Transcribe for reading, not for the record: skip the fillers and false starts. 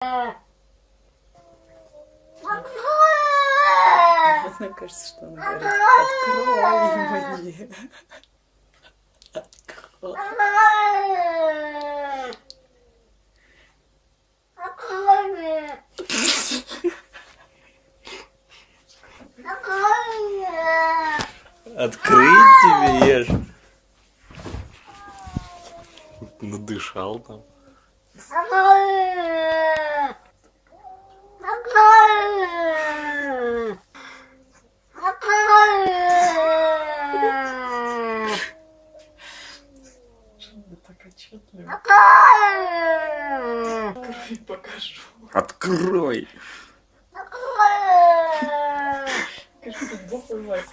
Мне кажется, что он говорит: открой мне. Открой. Открыть тебе, ешь. Надышал там. Так отчетливо. Открой, покажу. Открой. Кажется, Бог и Вася.